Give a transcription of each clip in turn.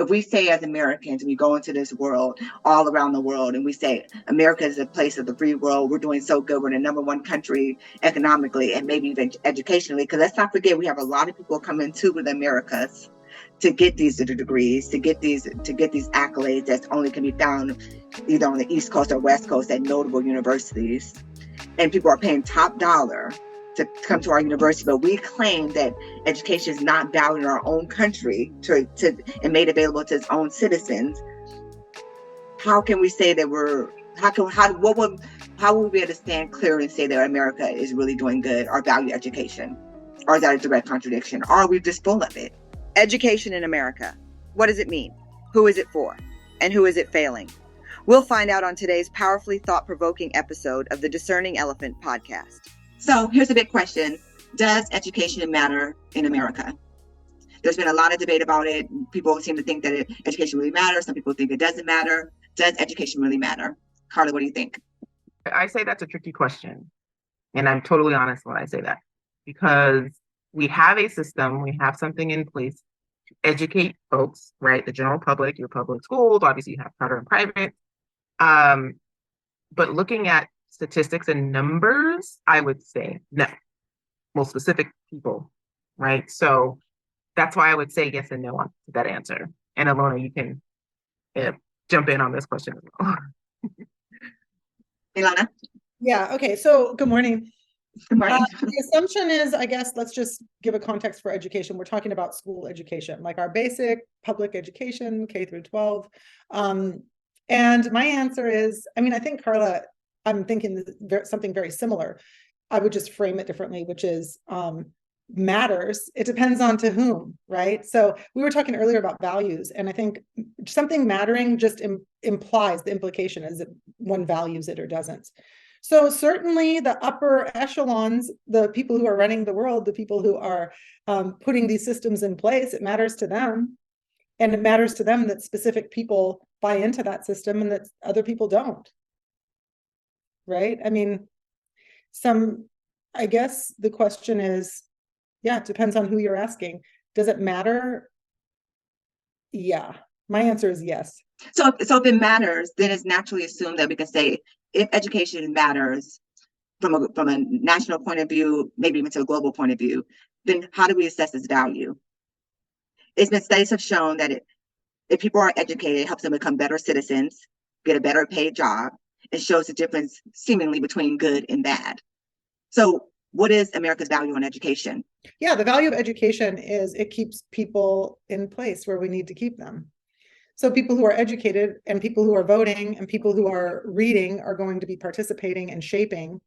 if we say as Americans, we go into this world, all around the world, and we say America is a place of the free world, we're doing so good, we're the number one country economically and maybe even educationally, because let's not forget we have a lot of people coming to the Americas to get these degrees, to get these accolades that only can be found either on the East Coast or West Coast at notable universities. And people are paying top dollar to come to our university, but we claim that education is not valued in our own country and made available to its own citizens. How can we say that how will we be able to stand clear and say that America is really doing good or value education? Or is that a direct contradiction? Or are we just full of it? Education in America. What does it mean? Who is it for? And who is it failing? We'll find out on today's powerfully thought-provoking episode of the Discerning Elephant Podcast. So here's a big question. Does education matter in America? There's been a lot of debate about it. People seem to think that education really matters. Some people think it doesn't matter. Does education really matter? Carla, what do you think? I say that's a tricky question. And I'm totally honest when I say that. Because we have a system, we have something in place to educate folks, right? The general public, your public schools, obviously you have charter and private. But looking at statistics and numbers, I would say no. Most specific people, right? So that's why I would say yes and no on that answer. And Alona, you can jump in on this question as well. Ilana? Yeah, okay. So good morning. Good morning. The assumption is, I guess, let's just give a context for education. We're talking about school education, like our basic public education, K through 12. And my answer is, I mean, I think, Carla, I'm thinking something very similar. I would just frame it differently, which is matters. It depends on to whom, right? So we were talking earlier about values, and I think something mattering just implies the implication is that one values it or doesn't. So certainly the upper echelons, the people who are running the world, the people who are putting these systems in place, it matters to them. And it matters to them that specific people buy into that system and that other people don't. Right? I mean, I guess the question is, yeah, it depends on who you're asking. Does it matter? Yeah. My answer is yes. So if it matters, then it's naturally assumed that we can say if education matters from a national point of view, maybe even to a global point of view, then how do we assess its value? It's been studies have shown that if people are educated, it helps them become better citizens, get a better paid job. It shows the difference seemingly between good and bad. So what is America's value on education? Yeah, the value of education is it keeps people in place where we need to keep them. So people who are educated and people who are voting and people who are reading are going to be participating and shaping,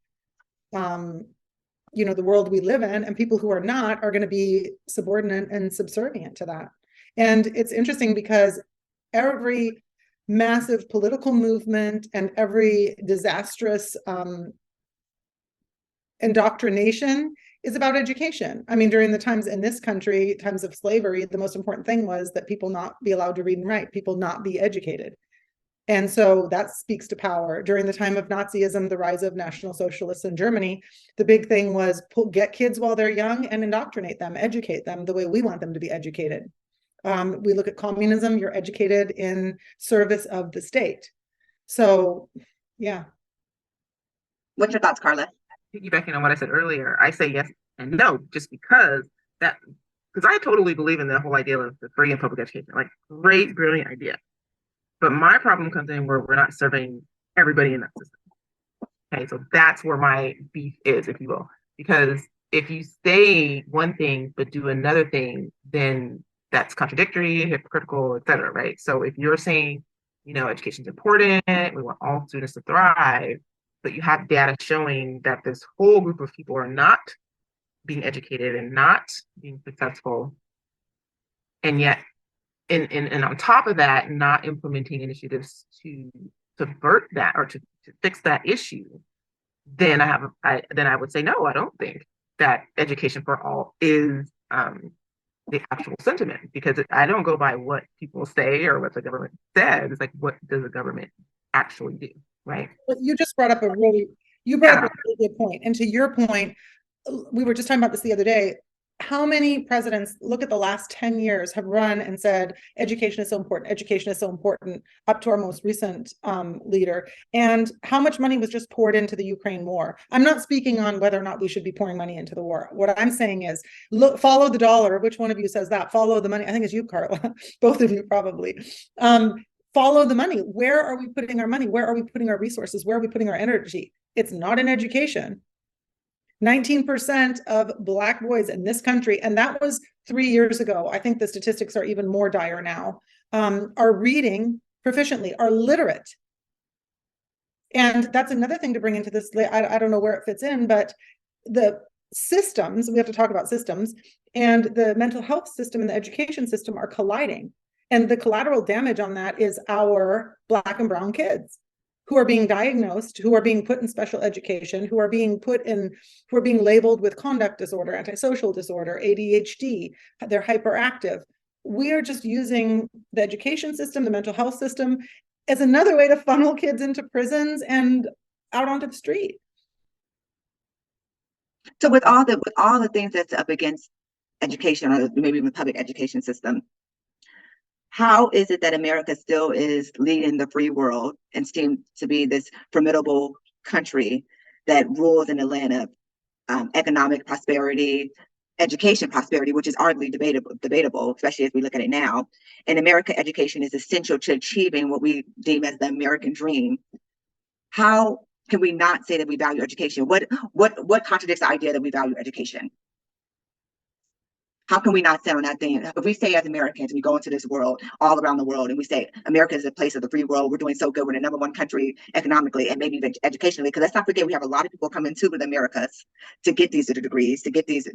the world we live in, and people who are not are going to be subordinate and subservient to that. And it's interesting because every massive political movement and every disastrous indoctrination is about education. I mean, during the times in this country, times of slavery, the most important thing was that people not be allowed to read and write, people not be educated. And so that speaks to power. During the time of Nazism, the rise of National Socialists in Germany, the big thing was get kids while they're young and indoctrinate them, educate them the way we want them to be educated. We look at communism, you're educated in service of the state. So, yeah. What's your thoughts, Carla? Piggybacking on what I said earlier, I say yes and no, just because I totally believe in the whole idea of the free and public education. Like, great, brilliant idea. But my problem comes in where we're not serving everybody in that system. Okay, so that's where my beef is, if you will. Because if you say one thing but do another thing, then that's contradictory, hypocritical, et cetera, right? So if you're saying, education is important, we want all students to thrive, but you have data showing that this whole group of people are not being educated and not being successful, and yet and on top of that, not implementing initiatives to subvert that or to fix that issue, then I would say no, I don't think that education for all is the actual sentiment, because I don't go by what people say or what the government says. It's like, what does the government actually do, right? You just brought up a really good point. And to your point, we were just talking about this the other day. how many presidents, look at the last 10 years, have run and said, education is so important, up to our most recent leader, and how much money was just poured into the Ukraine war. I'm not speaking on whether or not we should be pouring money into the war. What I'm saying is, look, follow the dollar. Which one of you says that? Follow the money. I think it's you, Carla. Both of you probably. Follow the money. Where are we putting our money? Where are we putting our resources? Where are we putting our energy? It's not in education. 19% of Black boys in this country, and that was 3 years ago. I think the statistics are even more dire now, are reading proficiently, are literate. And that's another thing to bring into this. I don't know where it fits in, but the systems, we have to talk about systems, and the mental health system and the education system are colliding. And the collateral damage on that is our Black and brown kids who are being diagnosed, who are being put in special education, who are being labeled with conduct disorder, antisocial disorder, ADHD, they're hyperactive. We are just using the education system, the mental health system, as another way to funnel kids into prisons and out onto the street. So with all the things that's up against education, or maybe even public education system, how is it that America still is leading the free world and seems to be this formidable country that rules in the land of economic prosperity, education prosperity, which is arguably debatable, especially as we look at it now. In America, education is essential to achieving what we deem as the American dream. How can we not say that we value education? What contradicts the idea that we value education? How can we not stand on that thing? If we say as Americans, we go into this world, all around the world, and we say America is a place of the free world, we're doing so good, we're the number one country economically and maybe even educationally, because let's not forget we have a lot of people coming to the Americas to get these degrees, to get these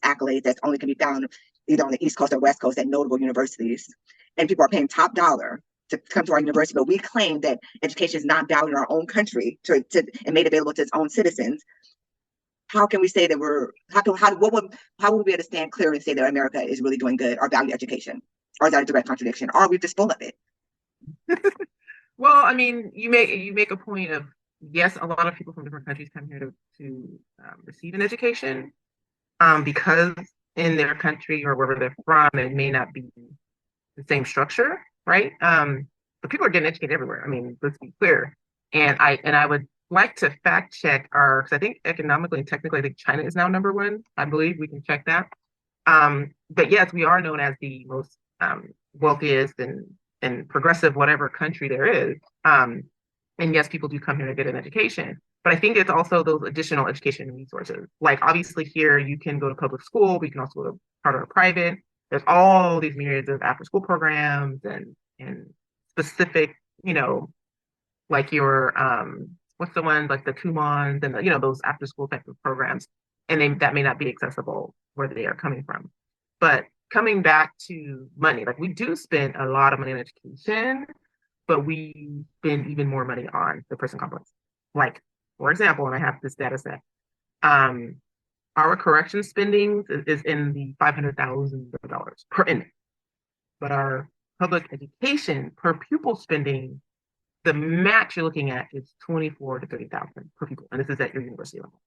accolades that only can be found either on the East Coast or West Coast at notable universities. And people are paying top dollar to come to our university, but we claim that education is not valued in our own country and made available to its own citizens. How can we say that how would we be able to stand clear and say that America is really doing good or value education? Or is that a direct contradiction? Or are we just full of it? Well, I mean, you make a point of, yes, a lot of people from different countries come here to receive an education because in their country or wherever they're from, it may not be the same structure, right? But people are getting educated everywhere. I mean, let's be clear. And I would like to fact check because I think economically and technically, I think China is now number one. I believe we can check that. But yes, we are known as the most wealthiest and progressive whatever country there is. And yes, people do come here to get an education. But I think it's also those additional education resources. Like obviously here, you can go to public school, but you can also go to part of a private. There's all these myriads of after school programs and specific, like your what's the one like the Kumons and those after school type of programs, and that may not be accessible where they are coming from. But coming back to money, like we do spend a lot of money on education, but we spend even more money on the person complex. Like for example, and I have this data set, our correction spending is in the $500,000 per inmate, but our public education per pupil spending, the max you're looking at is 24 to 30,000 per pupil, and this is at your university level.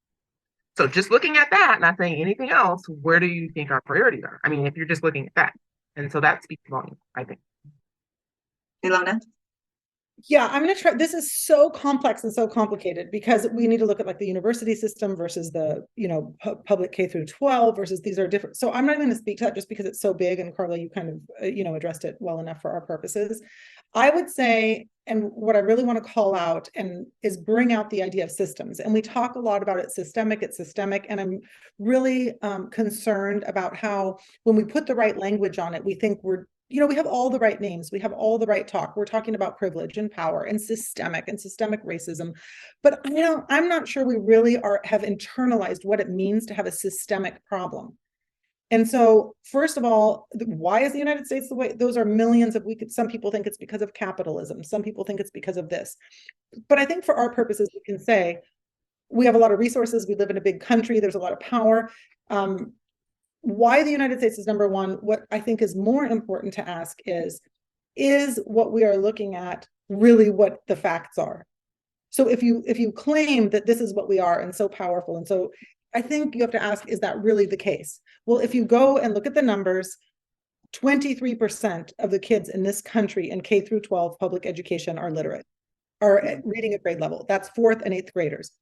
So just looking at that, not saying anything else, where do you think our priorities are? I mean, if you're just looking at that, and so that speaks volumes, I think. Ilona? Yeah, I'm going to try. This is so complex and so complicated because we need to look at like the university system versus the, public K through 12 versus these are different. So I'm not going to speak to that just because it's so big. And Carla, you kind of, addressed it well enough for our purposes. I would say, and what I really want to call out and is bring out the idea of systems. And we talk a lot about it's systemic. And I'm really concerned about how when we put the right language on it, we think we have all the right names, we have all the right talk. We're talking about privilege and power and systemic racism. But I'm not sure we really have internalized what it means to have a systemic problem. And so, first of all, why is the United States the way? Those are millions of, some people think it's because of capitalism. Some people think it's because of this. But I think for our purposes, we can say we have a lot of resources. We live in a big country. There's a lot of power. Why the United States is number one, what I think is more important to ask is what we are looking at really what the facts are? So if you claim that this is what we are and so powerful and so I think you have to ask, is that really the case? Well, if you go and look at the numbers, 23% of the kids in this country in K through 12 public education are literate, are reading at grade level. That's 4th and 8th graders.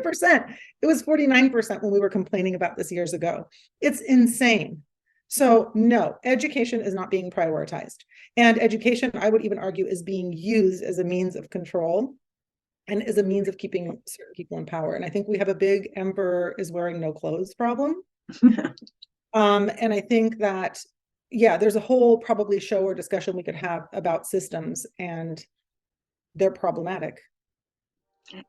23%. It was 49% when we were complaining about this years ago. It's insane. So no, education is not being prioritized. And education, I would even argue, is being used as a means of control and as a means of keeping certain people in power. And I think we have a big emperor is wearing no clothes problem. And I think that, yeah, there's a whole probably show or discussion we could have about systems, and they're problematic.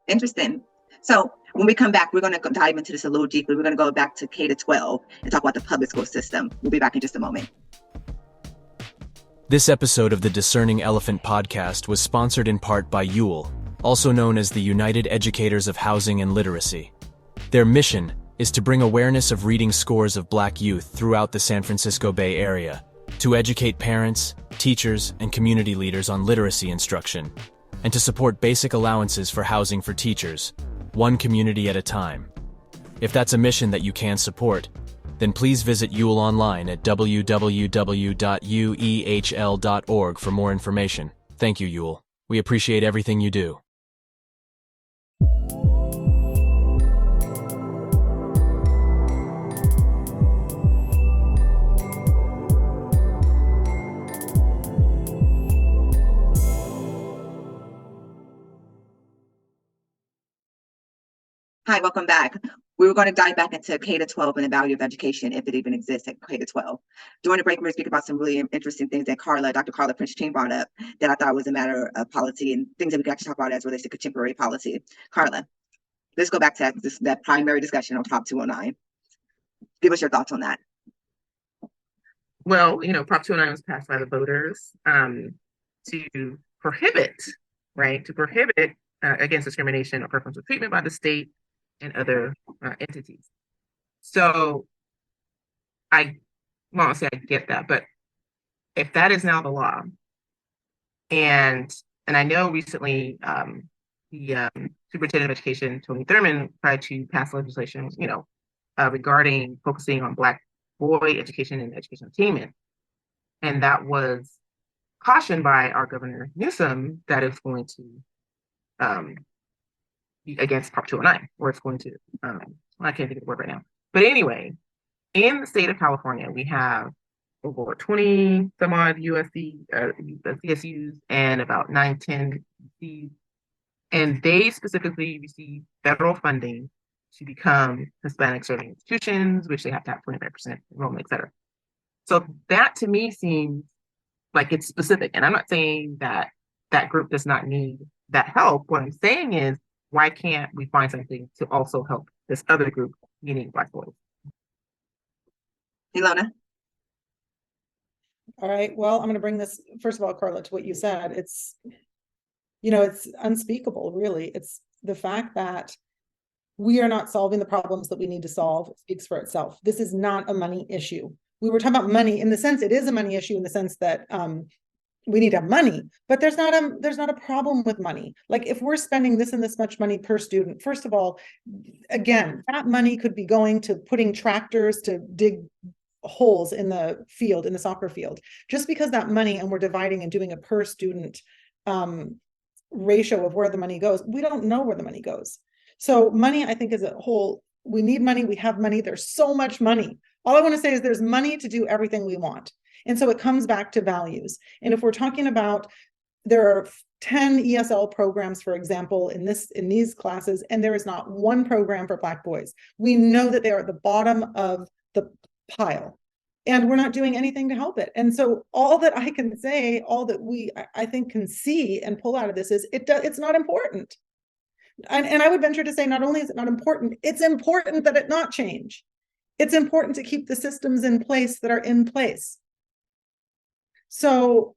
Interesting. So when we come back, we're going to dive into this a little deeper. We're going to go back to K to 12 and talk about the public school system. We'll be back in just a moment. This episode of the Discerning Elephant Podcast was sponsored in part by UL, also known as the United Educators of Housing and Literacy. Their mission is to bring awareness of reading scores of Black youth throughout the San Francisco Bay Area, to educate parents, teachers, and community leaders on literacy instruction, and to support basic allowances for housing for teachers, one community at a time. If that's a mission that you can support, then please visit UL online at www.uehl.org for more information. Thank you, UL. We appreciate everything you do. Hi, welcome back. We were going to dive back into K to 12 and the value of education, if it even exists at K to 12. During the break, we were speaking about some really interesting things that Dr. Carla Prince-Chain brought up that I thought was a matter of policy and things that we could actually talk about as relates to contemporary policy. Carla, let's go back to that primary discussion on Prop 209. Give us your thoughts on that. Well, Prop 209 was passed by the voters to prohibit against discrimination or preferential treatment by the state and other entities. So I get that, but if that is now the law, and I know recently the Superintendent of Education, Tony Thurmond, tried to pass legislation, regarding focusing on Black boy education and education attainment, and that was cautioned by our Governor Newsom that it's going to against Prop 209, or it's going to, I can't think of the word right now. But anyway, in the state of California, we have over 20 some odd CSUs and about 9-10 UCs, and they specifically receive federal funding to become Hispanic serving institutions, which they have to have 25% enrollment, et cetera. So that to me seems like it's specific. And I'm not saying that that group does not need that help. What I'm saying is, why can't we find something to also help this other group, meaning Black boys? Ilona? All right. Well, I'm going to bring this, first of all, Carla, to what you said. It's unspeakable, really. It's the fact that we are not solving the problems that we need to solve. It speaks for itself. This is not a money issue. We were talking about money in the sense it is a money issue in the sense that we need to have money, but there's not a problem with money. Like if we're spending this and this much money per student, first of all, again, that money could be going to putting tractors to dig holes in the field, in the soccer field. Just because that money, and we're dividing and doing a per student ratio of where the money goes, we don't know where the money goes. So money, I think, is a whole, we need money, we have money, there's so much money. All I want to say is there's money to do everything we want. And so it comes back to values. And if we're talking about, there are 10 ESL programs, for example, in these classes, and there is not one program for Black boys. We know that they are at the bottom of the pile, and we're not doing anything to help it. And so all that I can say, all that I think can see and pull out of this is it's not important. And I would venture to say, not only is it not important, it's important that it not change. It's important to keep the systems in place that are in place. So,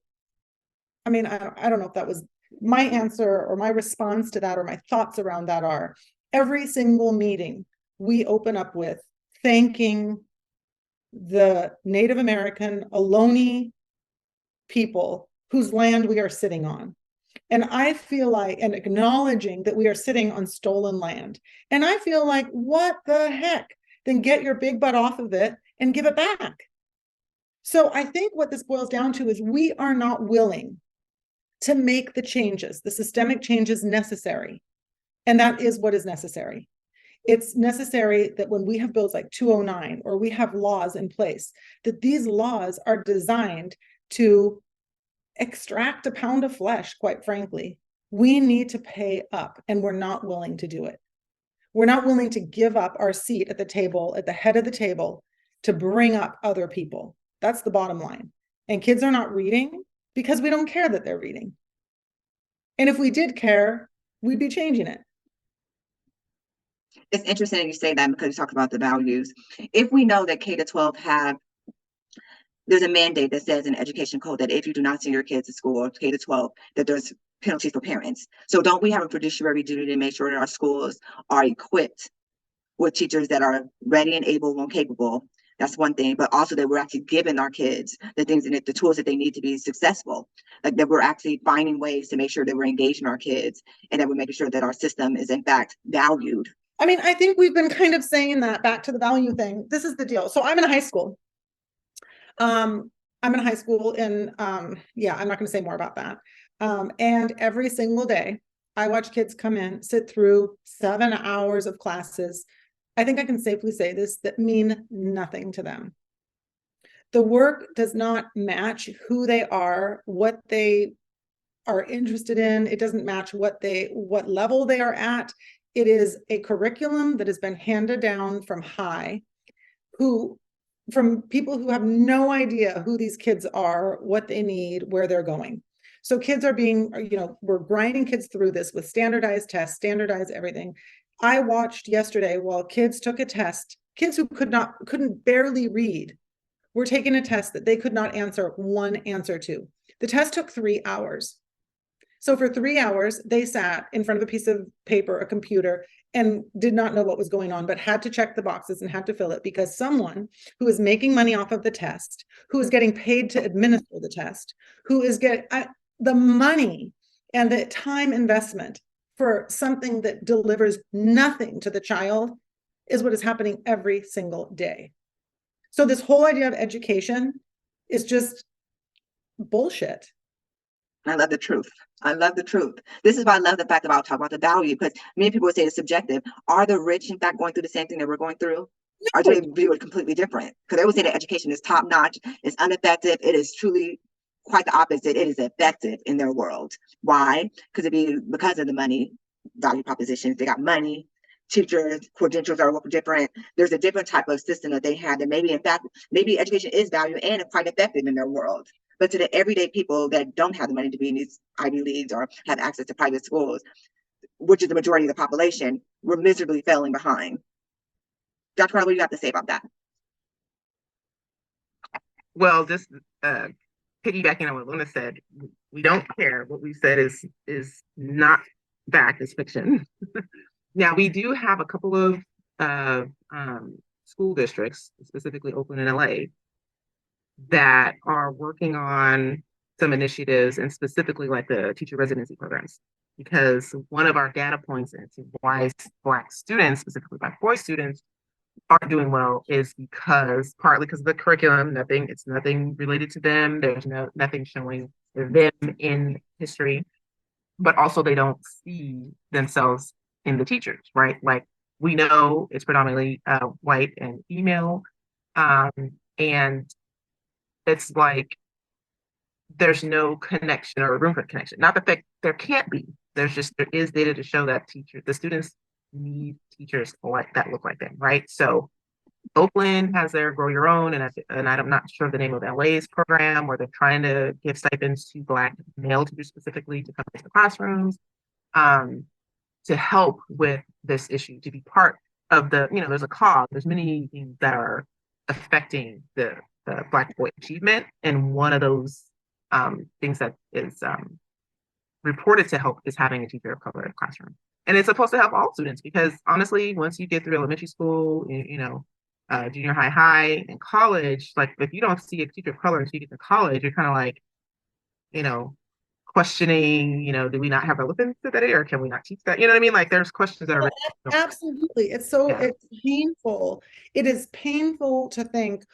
I mean, I don't know if that was my answer or my response to that, or my thoughts around that are, every single meeting we open up with thanking the Native American Ohlone people whose land we are sitting on. And I feel like, and acknowledging that we are sitting on stolen land. And I feel like, what the heck? Then get your big butt off of it and give it back. So I think what this boils down to is we are not willing to make the changes, the systemic changes necessary. And that is what is necessary. It's necessary that when we have bills like 209 or we have laws in place, that these laws are designed to extract a pound of flesh, quite frankly. We need to pay up, and we're not willing to do it. We're not willing to give up our seat at the table, at the head of the table, to bring up other people. That's the bottom line. And kids are not reading because we don't care that they're reading. And if we did care, we'd be changing it. It's interesting you say that because you talk about the values. If we know that K to 12 there's a mandate that says in education code that if you do not send your kids to school, K to 12, that there's penalties for parents. So don't we have a fiduciary duty to make sure that our schools are equipped with teachers that are ready and able and capable? That's one thing, but also that we're actually giving our kids the things and the tools that they need to be successful. Like that we're actually finding ways to make sure that we're engaging our kids and that we're making sure that our system is in fact valued. I mean, I think we've been kind of saying that back to the value thing. This is the deal. So I'm in high school. I'm in high school and yeah, I'm not going to say more about that. And every single day I watch kids come in, sit through 7 hours of classes. I think I can safely say this, that mean nothing to them. The work does not match who they are, what they are interested in. It doesn't match what level they are at. It is a curriculum that has been handed down from high, from people who have no idea who these kids are, what they need, where they're going. So kids are we're grinding kids through this with standardized tests, standardized everything. I watched yesterday while kids took a test, kids who couldn't barely read, were taking a test that they could not answer one answer to. The test took 3 hours. So for 3 hours, they sat in front of a piece of paper, a computer, and did not know what was going on, but had to check the boxes and had to fill it because someone who is making money off of the test, who is getting paid to administer the test, who is getting the money and the time investment for something that delivers nothing to the child is what is happening every single day. So this whole idea of education is just bullshit. I love the truth. I love the truth. This is why I love the fact that I'll talk about the value, because many people would say it's subjective. Are the rich, in fact, going through the same thing that we're going through? Or do they view it completely different? Because they would say that education is top notch, it's ineffective, it is truly quite the opposite. It is effective in their world. Why? Because because of the money value propositions. They got money, teachers, credentials are different. There's a different type of system that they have that maybe education is value and quite effective in their world. But to the everyday people that don't have the money to be in these Ivy Leagues or have access to private schools, which is the majority of the population, we're miserably failing behind. Dr. Carter, what do you have to say about that? Well, just piggybacking on what Luna said, we don't care. What we said is not fact, it's fiction. Now, we do have a couple of school districts, specifically Oakland and LA, that are working on some initiatives and specifically like the teacher residency programs. Because one of our data points into why Black students, specifically Black boy students, are doing well is partly because of the curriculum, it's nothing related to them. There's nothing showing them in history, but also they don't see themselves in the teachers, right? Like we know it's predominantly white and female, and it's like there's no connection or room for connection. Not that there can't be. There is data to show that the students need teachers that look like them, right? So Oakland has their Grow Your Own, and I'm not sure the name of LA's program, where they're trying to give stipends to Black male teachers specifically to come into the classrooms to help with this issue, to be part of there's a cause. There's many things that are affecting the Black boy achievement, and one of those things that is reported to help is having a teacher of color in the classroom. And it's supposed to help all students because honestly, once you get through elementary school, junior high, and college, like if you don't see a teacher of color until you get to college, you're kind of like, questioning, do we not have relevance to that, or can we not teach that? You know what I mean? Like there's questions that are Absolutely. It's Yeah. it's painful. It is painful to think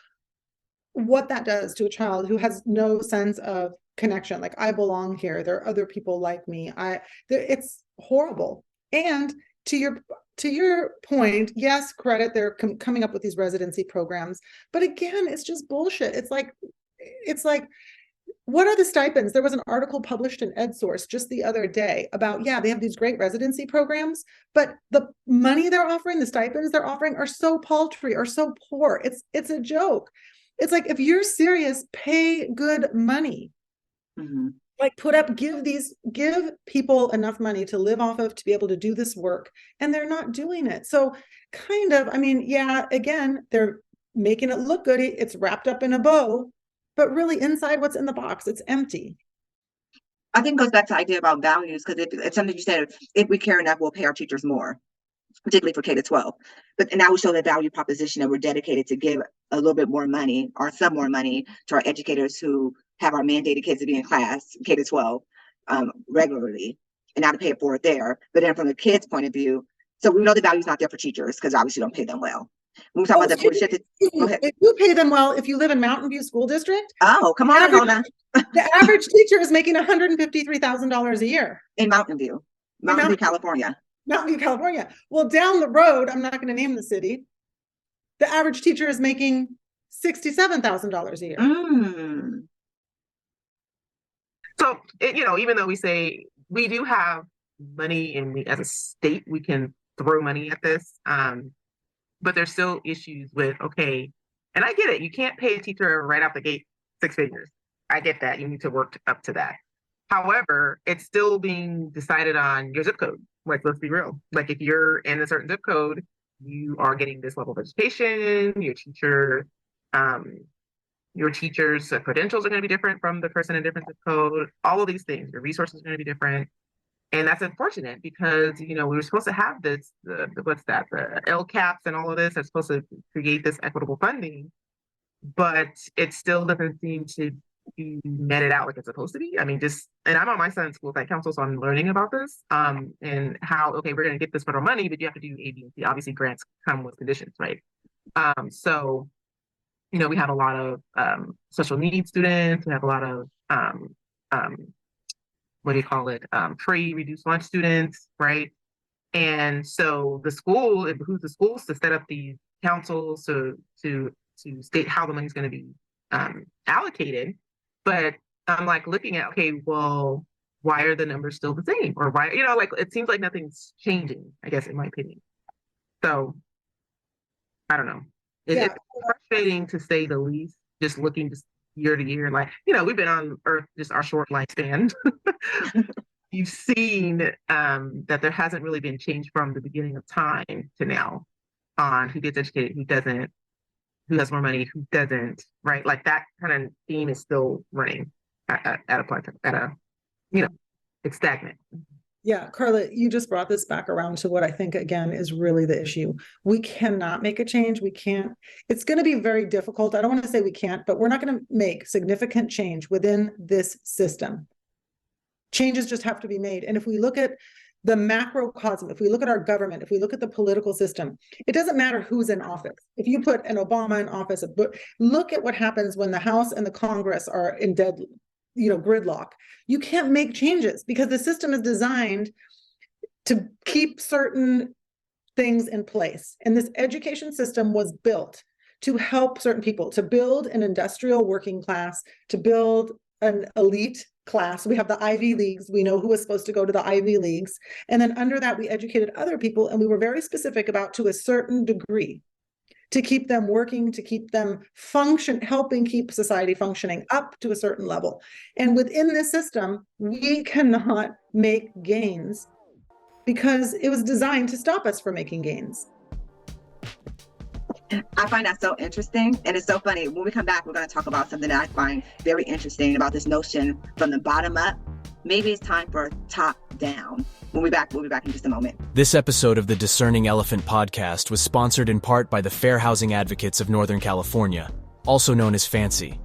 what that does to a child who has no sense of connection. Like, I belong here. There are other people like me. It's horrible. And to your point, yes, credit, they're coming up with these residency programs, but again, it's just bullshit. It's like, what are the stipends? There was an article published in EdSource just the other day about, they have these great residency programs, but the money they're offering, the stipends they're offering are so paltry or so poor. It's a joke. It's like, if you're serious, pay good money. Mm-hmm. Like, give people enough money to live off of, to be able to do this work, and they're not doing it. So kind of, again, they're making it look good. It's wrapped up in a bow, but really inside, what's in the box? It's empty. I think it goes back to the idea about values, because it's something you said, if we care enough, we'll pay our teachers more, particularly for K-12. But now we show the value proposition that we're dedicated to give a little bit more money or some more money to our educators who have our mandated kids to be in class, K-12, regularly, and not to pay it for it there. But then from the kids' point of view, so we know the value's not there for teachers because obviously don't pay them well. When we talk about that, go ahead. If you pay them well, if you live in Mountain View School District, oh, come on, hold on. The average teacher is making $153,000 a year in Mountain View, California. Mountain View, California. Well, down the road, I'm not going to name the city, the average teacher is making $67,000 a year. Mm. So, even though we say we do have money and as a state, we can throw money at this, but there's still issues with, okay, and I get it. You can't pay a teacher right out the gate 6 figures. I get that. You need to work up to that. However, it's still being decided on your zip code. Like, let's be real. Like, if you're in a certain zip code, you are getting this level of education. Your teacher's credentials are going to be different from the person in a different zip code. All of these things, your resources are going to be different. And that's unfortunate because, we were supposed to have this, the LCAPs and all of this are supposed to create this equitable funding, but it still doesn't seem to be netted out like it's supposed to be. And I'm on my son's school site council, so I'm learning about this, and how, okay, we're going to get this federal money, but you have to do A, B, and C. Obviously, grants come with conditions, right? So, we have a lot of special needs students. We have a lot of free reduced lunch students, right? And so it behooves the schools to set up these councils to state how the money's going to be allocated. But I'm like looking at, okay, well, why are the numbers still the same? Or why, it seems like nothing's changing, I guess, in my opinion. So I don't know. It's frustrating to say the least, just looking just year to year. Like, we've been on Earth just our short lifespan. You've seen that there hasn't really been change from the beginning of time to now on who gets educated, who doesn't, who has more money, who doesn't, right? Like that kind of theme is still running at a plateau, it's stagnant. Yeah, Carla, you just brought this back around to what I think, again, is really the issue. We cannot make a change. We can't. It's going to be very difficult. I don't want to say we can't, but we're not going to make significant change within this system. Changes just have to be made. And if we look at the macrocosm, if we look at our government, if we look at the political system, it doesn't matter who's in office. If you put an Obama in office, look at what happens when the House and the Congress are in gridlock. You can't make changes because the system is designed to keep certain things in place. And this education system was built to help certain people, to build an industrial working class, to build an elite class. We have the Ivy Leagues. We know who was supposed to go to the Ivy Leagues. And then under that, we educated other people. And we were very specific about, to a certain degree, to keep them working, to keep them helping keep society functioning up to a certain level. And within this system, we cannot make gains because it was designed to stop us from making gains. I find that so interesting. And it's so funny. When we come back, we're going to talk about something that I find very interesting about this notion from the bottom up. Maybe it's time for top down. We'll be back in just a moment. This episode of the Discerning Elephant Podcast was sponsored in part by the Fair Housing Advocates of Northern California, also known as FANCY.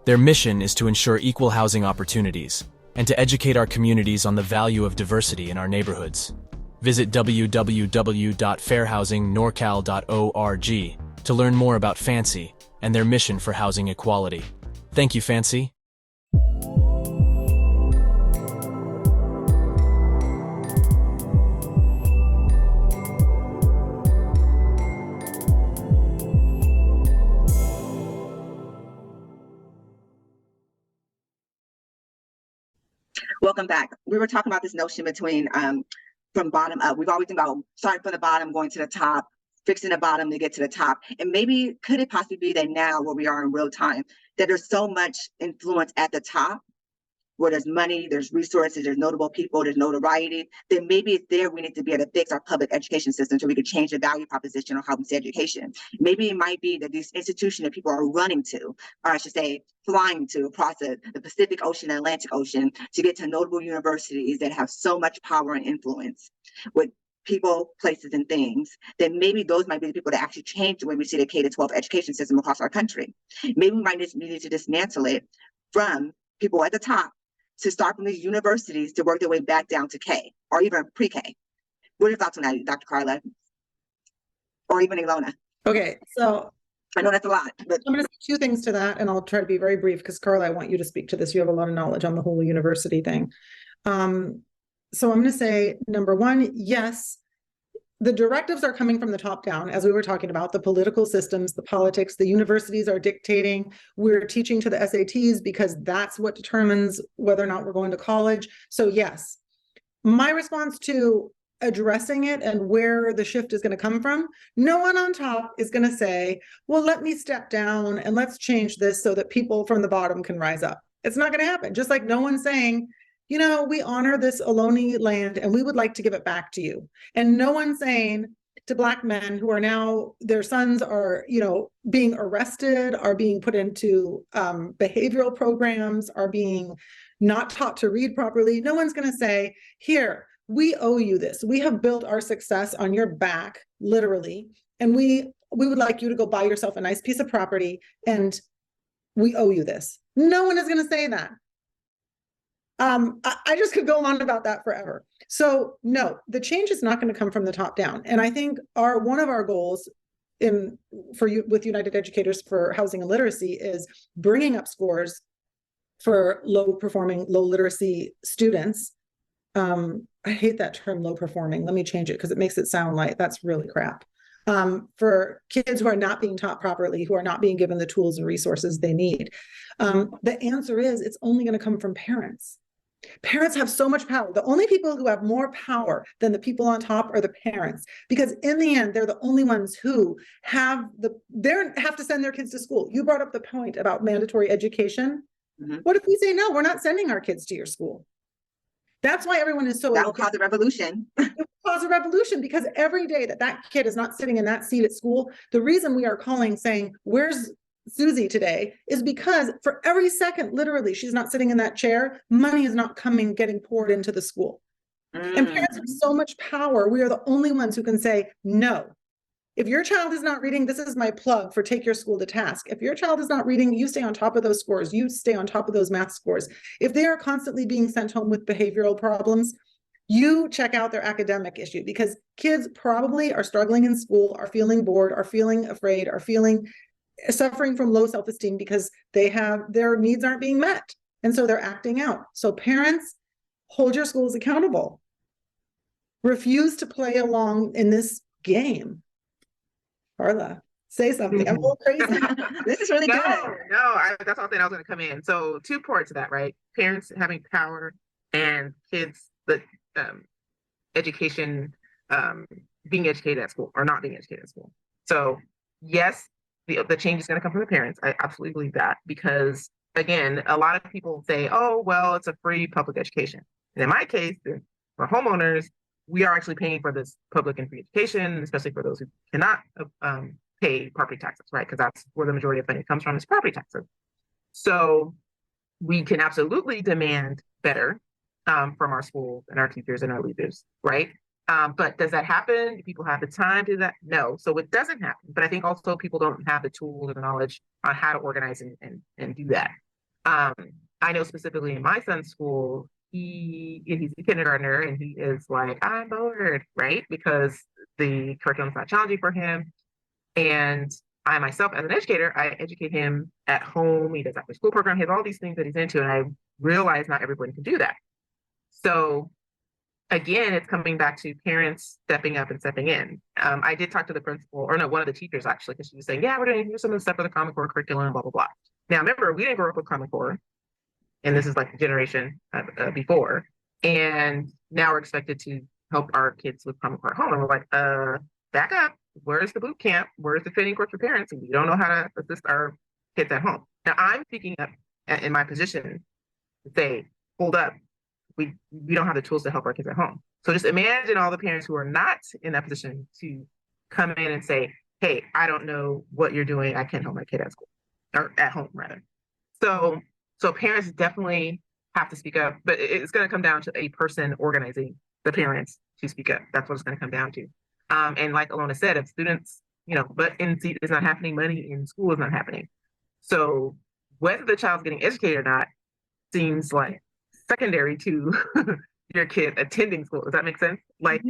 Their mission is to ensure equal housing opportunities. and to educate our communities on the value of diversity in our neighborhoods. Visit www.fairhousingnorcal.org to learn more about Fancy and their mission for housing equality. Thank you, Fancy. Welcome back. We were talking about this notion between from bottom up. We've always been about starting from the bottom, going to the top, fixing the bottom to get to the top. And maybe could it possibly be that now where we are in real time, that there's so much influence at the top, where there's money, there's resources, there's notable people, there's notoriety, then maybe it's there we need to be able to fix our public education system so we could change the value proposition on how we see education. Maybe it might be that these institutions that people are running to, or I should say flying to across the Pacific Ocean and Atlantic Ocean to get to notable universities that have so much power and influence with people, places, and things, then maybe those might be the people that actually change the way we see the K-12 education system across our country. Maybe we might need to dismantle it from people at the top to start from these universities to work their way back down to K or even pre-K. What are your thoughts on that, Dr. Carla? Or even Ilona? Okay, so I know that's a lot, but I'm going to say two things to that, and I'll try to be very brief because Carla, I want you to speak to this. You have a lot of knowledge on the whole university thing. So I'm going to say, number one, yes, the directives are coming from the top down, as we were talking about, the political systems, the politics, the universities are dictating. We're teaching to the SATs because that's what determines whether or not we're going to college. So yes, my response to addressing it and where the shift is going to come from, no one on top is going to say, well, let me step down and let's change this so that people from the bottom can rise up. It's not going to happen. Just like no one's saying, you know, we honor this Ohlone land and we would like to give it back to you. And no one's saying to Black men who are now, their sons are, you know, being arrested, are being put into behavioral programs, are being not taught to read properly. No one's going to say, here, we owe you this. We have built our success on your back, literally. And we would like you to go buy yourself a nice piece of property and we owe you this. No one is going to say that. I just could go on about that forever. So no, the change is not going to come from the top down. And I think one of our goals with United Educators for Housing and Literacy is bringing up scores for low performing, low literacy students. I hate that term, low performing. Let me change it because it makes it sound like that's really crap. For kids who are not being taught properly, who are not being given the tools and resources they need. The answer is it's only going to come from parents. Parents have so much power. The only people who have more power than the people on top are the parents, because in the end, they're the only ones who have to send their kids to school. You brought up the point about mandatory education. Mm-hmm. What if we say, no, we're not sending our kids to your school? That's why everyone is so— that will cause a revolution. It will cause a revolution, because every day that kid is not sitting in that seat at school, the reason we are calling saying, where's Susie today, is because for every second, literally, she's not sitting in that chair, money is not getting poured into the school. And parents have so much power. We are the only ones who can say, no, if your child is not reading, this is my plug for Take Your School to Task. If your child is not reading, you stay on top of those scores. You stay on top of those math scores. If they are constantly being sent home with behavioral problems, you check out their academic issue, because kids probably are struggling in school, are feeling bored, are feeling afraid, are suffering from low self-esteem because their needs aren't being met. And so they're acting out. So parents, hold your schools accountable. Refuse to play along in this game. Carla, say something. I'm a little crazy. This is really good. That's all thing I was going to come in. So 2 parts of that, right? Parents having power and kids, the education, being educated at school or not being educated at school. So yes, the change is going to come from the parents. I absolutely believe that, because again, a lot of people say, oh, well, it's a free public education. And in my case, for homeowners, we are actually paying for this public and free education, especially for those who cannot pay property taxes, right? Because that's where the majority of funding comes from, is property taxes. So we can absolutely demand better from our schools and our teachers and our leaders, right? But does that happen? Do people have the time to do that? No. So it doesn't happen. But I think also people don't have the tools or the knowledge on how to organize and do that. I know specifically in my son's school, he's a kindergartner and he is like, I'm bored, right? Because the curriculum's not challenging for him. And I myself, as an educator, I educate him at home. He does after school program. He has all these things that he's into, and I realize not everybody can do that. So again, it's coming back to parents stepping up and stepping in. I did talk to the principal, or no, one of the teachers actually, because she was saying, yeah, we're doing here's some of the stuff for the Common Core curriculum, blah, blah, blah. Now, remember, we didn't grow up with Common Core, and this is like the generation before. And now we're expected to help our kids with Common Core at home. And we're like, back up. Where's the boot camp? Where's the training course for parents? And we don't know how to assist our kids at home. Now, I'm speaking up in my position to say, hold up. We don't have the tools to help our kids at home. So just imagine all the parents who are not in that position to come in and say, hey, I don't know what you're doing. I can't help my kid at school or at home rather. So parents definitely have to speak up, but it's going to come down to a person organizing the parents to speak up. That's what it's going to come down to. And like Alona said, if students, but in is not happening, money in school is not happening. So whether the child's getting educated or not seems like secondary to your kid attending school. Does that make sense? Like,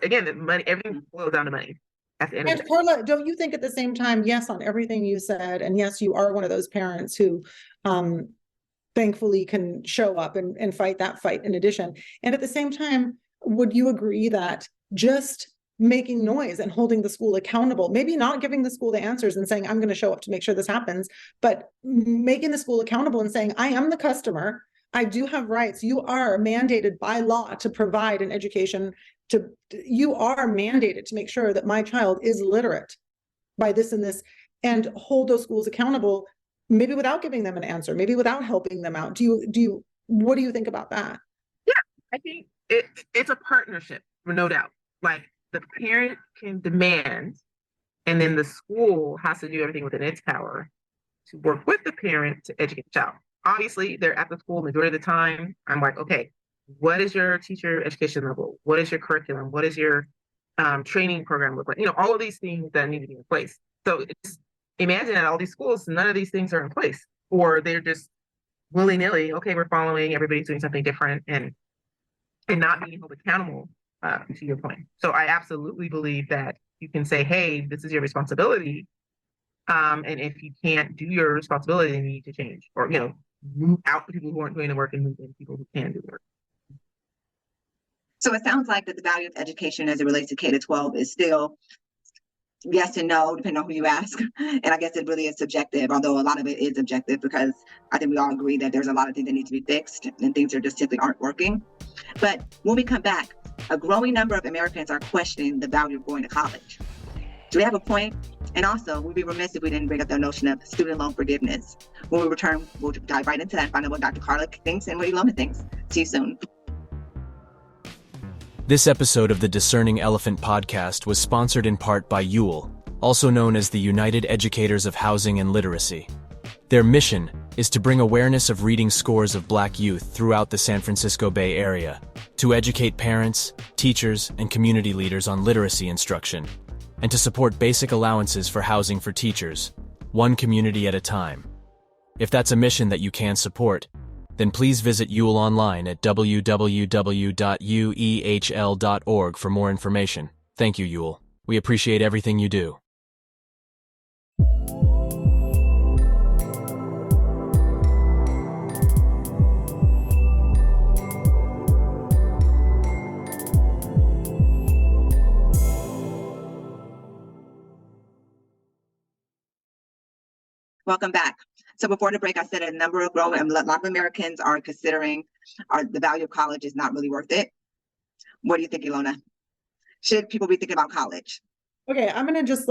again, the money, everything boils down to money at the end of And the day. Carla, don't you think at the same time, yes, on everything you said, and yes, you are one of those parents who thankfully can show up and fight that fight in addition. And at the same time, would you agree that just making noise and holding the school accountable, maybe not giving the school the answers and saying, I'm going to show up to make sure this happens, but making the school accountable and saying, I am the customer, I do have rights. You are mandated by law to provide an education. You are mandated to make sure that my child is literate by this and this, and hold those schools accountable, maybe without giving them an answer, maybe without helping them out. What do you think about that? Yeah, I think it's a partnership, no doubt. Like, the parent can demand, and then the school has to do everything within its power to work with the parent to educate the child. Obviously, they're at the school majority of the time. I'm like, okay, what is your teacher education level? What is your curriculum? What is your training program look like? All of these things that need to be in place. So imagine at all these schools, none of these things are in place, or they're just willy-nilly, okay, we're following, everybody's doing something different, and not being held accountable, to your point. So I absolutely believe that you can say, hey, this is your responsibility. And if you can't do your responsibility, then you need to change, or, move out the people who aren't doing the work and move in people who can do the work. So it sounds like that the value of education as it relates to K-12 is still yes and no, depending on who you ask. And I guess it really is subjective, although a lot of it is objective, because I think we all agree that there's a lot of things that need to be fixed and things that just simply aren't working. But when we come back, a growing number of Americans are questioning the value of going to college. Do we have a point? And also, we'd be remiss if we didn't bring up the notion of student loan forgiveness. When we return, we'll dive right into that and find out what Dr. Carla thinks and what Ilona thinks. See you soon. This episode of the Discerning Elephant Podcast was sponsored in part by UEL, also known as the United Educators of Housing and Literacy. Their mission is to bring awareness of reading scores of Black youth throughout the San Francisco Bay Area, to educate parents, teachers, and community leaders on literacy instruction, and to support basic allowances for housing for teachers, one community at a time. If that's a mission that you can support, then please visit UEL online at www.uehl.org for more information. Thank you, UEL. We appreciate everything you do. Welcome back. So before the break, I said a lot of Americans are considering the value of college is not really worth it. What do you think, Ilona? Should people be thinking about college? Okay, I'm going to just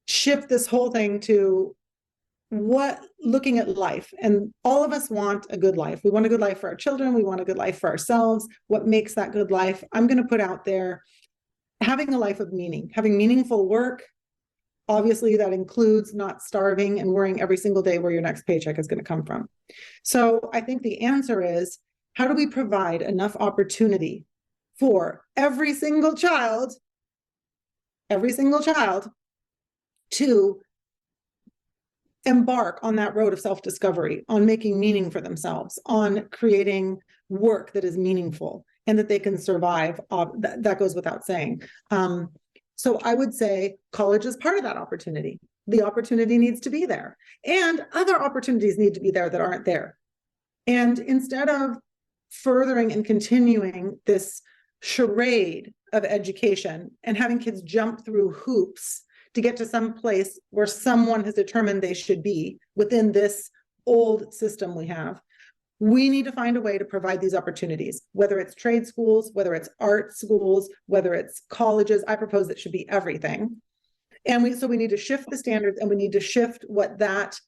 shift this whole thing to looking at life. And all of us want a good life. We want a good life for our children. We want a good life for ourselves. What makes that good life? I'm going to put out there having a life of meaning, having meaningful work. Obviously, that includes not starving and worrying every single day where your next paycheck is going to come from. So I think the answer is, how do we provide enough opportunity for every single child to embark on that road of self-discovery, on making meaning for themselves, on creating work that is meaningful and that they can survive. That goes without saying. So I would say college is part of that opportunity. The opportunity needs to be there, and other opportunities need to be there that aren't there. And instead of furthering and continuing this charade of education and having kids jump through hoops to get to some place where someone has determined they should be within this old system we have, we need to find a way to provide these opportunities, whether it's trade schools, whether it's art schools, whether it's colleges. I propose it should be everything. And so we need to shift the standards, and we need to shift what that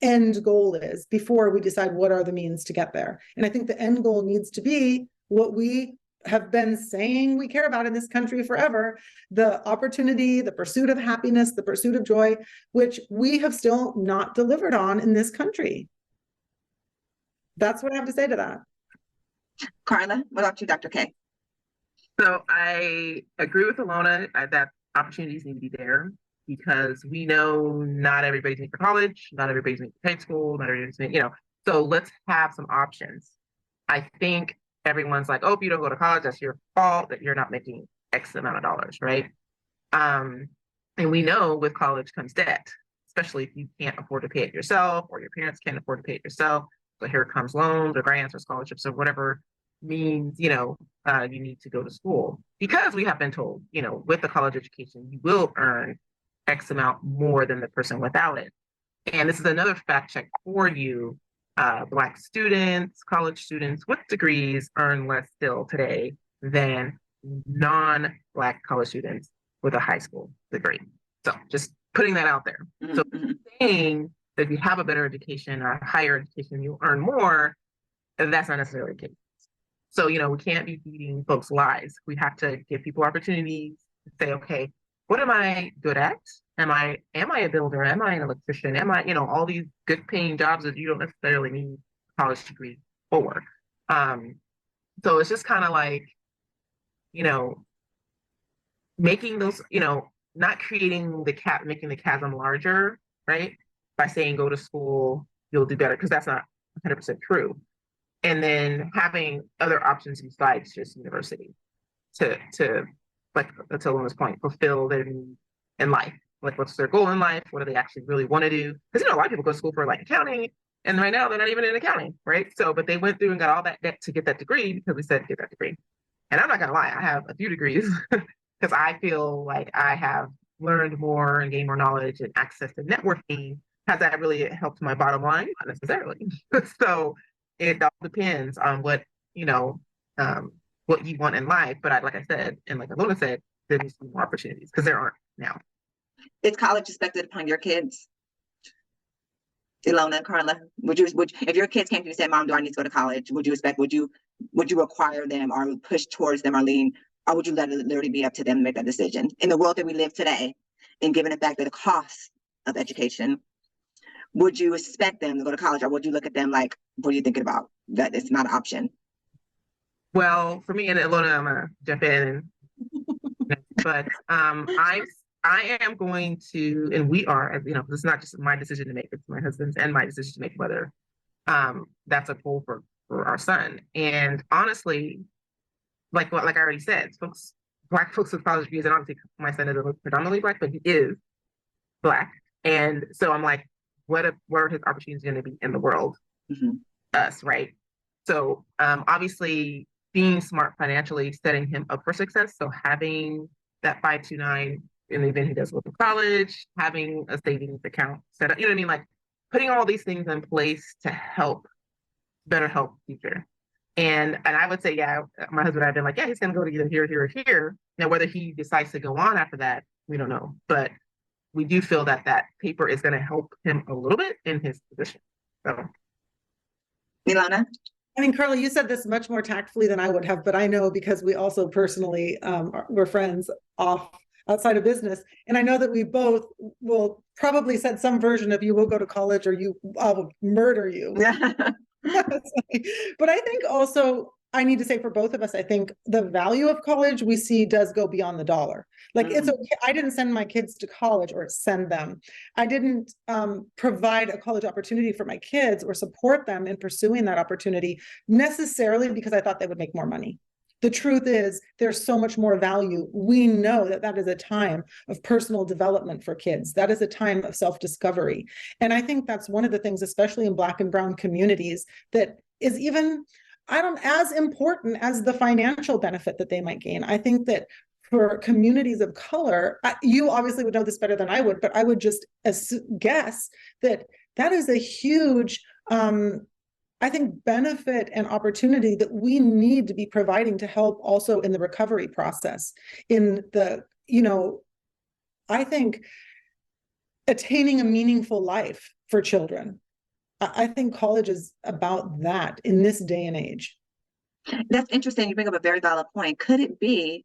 end goal is before we decide what are the means to get there. And I think the end goal needs to be what we have been saying we care about in this country forever: the opportunity, the pursuit of happiness, the pursuit of joy, which we have still not delivered on in this country. That's what I have to say to that. Carla, what about you, Dr. K? So I agree with Alona that opportunities need to be there, because we know not everybody's made for college, not everybody's made for trade school, not everybody's made, so let's have some options. I think everyone's like, oh, if you don't go to college, that's your fault, that you're not making X amount of dollars, right? And we know with college comes debt, especially if you can't afford to pay it yourself, or your parents can't afford to pay it yourself. So here comes loans or grants or scholarships or whatever means, you need to go to school, because we have been told, with the college education, you will earn X amount more than the person without it. And this is another fact check for you. Black students, college students with degrees earn less still today than non-Black college students with a high school degree. So just putting that out there. Mm-hmm. So saying that if you have a better education or a higher education, you'll earn more, and that's not necessarily the case. So, we can't be feeding folks lies. We have to give people opportunities to say, okay, what am I good at? Am I a builder? Am I an electrician? Am I, all these good paying jobs that you don't necessarily need a college degree for? So it's just kind of like, making those, not creating making the chasm larger, right? By saying go to school, you'll do better, because that's not 100% true. And then having other options besides just university to like to Luna's point, fulfill their need in life. Like, what's their goal in life? What do they actually really want to do? Because, a lot of people go to school for like accounting, and right now they're not even in accounting, right? So, but they went through and got all that debt to get that degree because we said get that degree. And I'm not going to lie, I have a few degrees because I feel like I have learned more and gained more knowledge and access to networking. Has that really helped my bottom line? Not necessarily. So it all depends on what you want in life. But like I said, and like Alona said, there needs to be more opportunities, because there aren't now. Is college expected upon your kids? Ilona, Carla, would you, if your kids came to you and said, Mom, do I need to go to college? Would you require them, or push towards them, or lean, or would you let it literally be up to them to make that decision? In the world that we live today, and given the fact that the cost of education, would you expect them to go to college, or would you look at them like, what are you thinking about? That it's not an option. Well, for me and Ilona, I'm gonna jump in, but I am going to, and we are, this is not just my decision to make, it's my husband's and my decision to make, whether that's a goal for our son. And honestly, like I already said, Black folks with college degrees, and obviously my son is predominantly Black, but he is Black. And so I'm like, what are his opportunities going to be in the world? Mm-hmm. Us, right? So obviously being smart financially, setting him up for success. So having that 529 in the event he does go to college, having a savings account set up, like putting all these things in place to better help the future. And I would say, yeah, my husband and I have been like, yeah, he's going to go to either here, here, or here. Now, whether he decides to go on after that, we don't know. But we do feel that paper is going to help him a little bit in his position. So, Ilona? I mean, Carla, you said this much more tactfully than I would have, but I know because we also personally we're friends outside of business. And I know that we both will probably said some version of you will go to college or I will murder you. But I think also I need to say for both of us, I think the value of college we see does go beyond the dollar. Like it's okay. I didn't send my kids to college or send them. I didn't provide a college opportunity for my kids or support them in pursuing that opportunity necessarily because I thought they would make more money. The truth is there's so much more value. We know that that is a time of personal development for kids. That is a time of self-discovery. And I think that's one of the things, especially in Black and Brown communities, that is even as important as the financial benefit that they might gain. I think that for communities of color, you obviously would know this better than I would, but I would just guess that that is a huge, I think, benefit and opportunity that we need to be providing to help also in the recovery process. In the, I think attaining a meaningful life for children. I think college is about that in this day and age. That's interesting. You bring up a very valid point. Could it be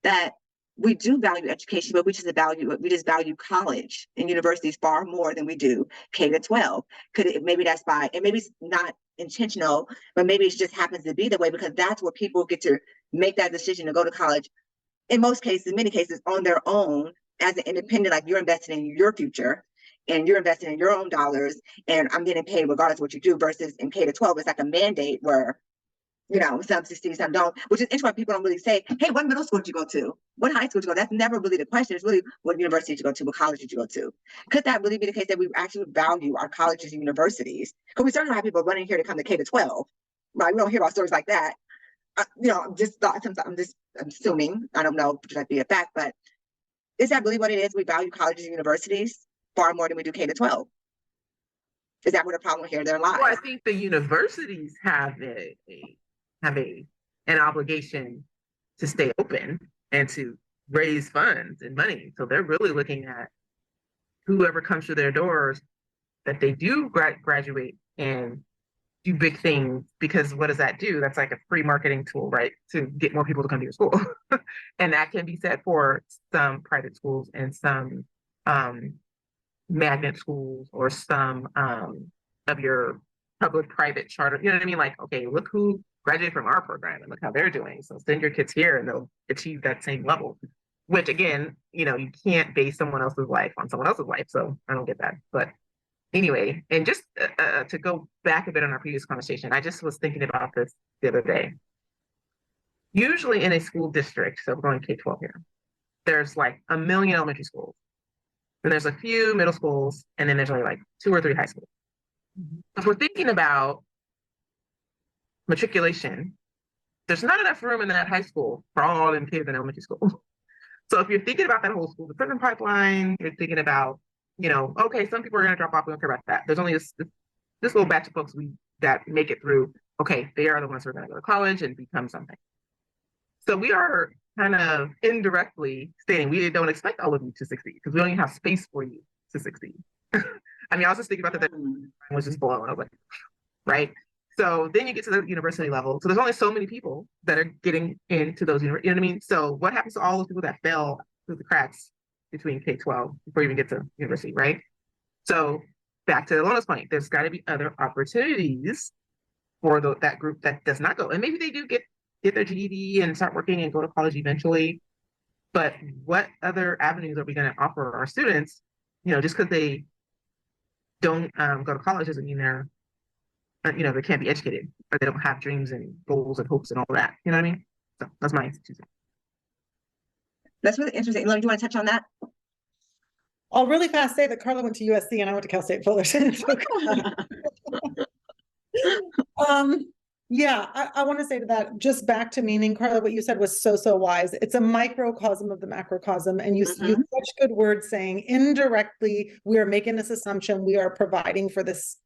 that we do value education, but we just value college and universities far more than we do K to 12? Maybe that's by, and maybe it's not intentional, but maybe it just happens to be that way because that's where people get to make that decision to go to college. In many cases, on their own as an independent, like you're investing in your future. And you're investing in your own dollars, and I'm getting paid regardless of what you do. Versus in K to 12, it's like a mandate where, some succeed, some don't. Which is interesting. People don't really say, "Hey, what middle school did you go to? What high school did you go?" That's never really the question. It's really what university did you go to? What college did you go to? Could that really be the case that we actually value our colleges and universities? Because we certainly have people running here to come to K to 12, right? We don't hear about stories like that. Just thoughts. I'm assuming. I don't know if that be a fact, but is that really what it is? We value colleges and universities far more than we do K to 12. Is that where the problem here lies? Well, I think the universities have an obligation to stay open and to raise funds and money. So they're really looking at whoever comes through their doors that they do graduate and do big things, because what does that do? That's like a free marketing tool, right? To get more people to come to your school. And that can be said for some private schools and some magnet schools or some of your public-private charter. You know what I mean? Like, okay, look who graduated from our program and look how they're doing. So send your kids here and they'll achieve that same level. Which again, you can't base someone else's life on someone else's life. So I don't get that. But anyway, and just to go back a bit on our previous conversation, I just was thinking about this the other day. Usually in a school district, so we're going K-12 here, there's like 1 million elementary schools. And there's a few middle schools, and then there's only like 2 or 3 high schools. If we're thinking about matriculation, there's not enough room in that high school for all them kids in elementary school. So if you're thinking about that whole school recruitment pipeline, you're thinking about, okay, some people are going to drop off. We don't care about that. There's only this little batch of folks that make it through. Okay, they are the ones who are going to go to college and become something. So we are kind of indirectly stating we don't expect all of you to succeed because we don't even have space for you to succeed. I mean, I was just thinking about that I was just blown. I was like, right? So then you get to the university level. So there's only so many people that are getting into those, you know what I mean? So what happens to all those people that fell through the cracks between K-12 before you even get to university, right? So back to Ilona's point, there's got to be other opportunities for that group that does not go. And maybe they do get their GED and start working and go to college eventually. But what other avenues are we going to offer our students? Just because they don't go to college doesn't mean they're, they can't be educated or they don't have dreams and goals and hopes and all that. You know what I mean? So that's my institution. That's really interesting. Ilona, do you want to touch on that? I'll really fast say that Carla went to USC and I went to Cal State Fullerton. Yeah, I want to say to that, just back to meaning, Carla, what you said was so wise. It's a microcosm of the macrocosm. And you use such good words saying indirectly, we are making this assumption, we are providing for this,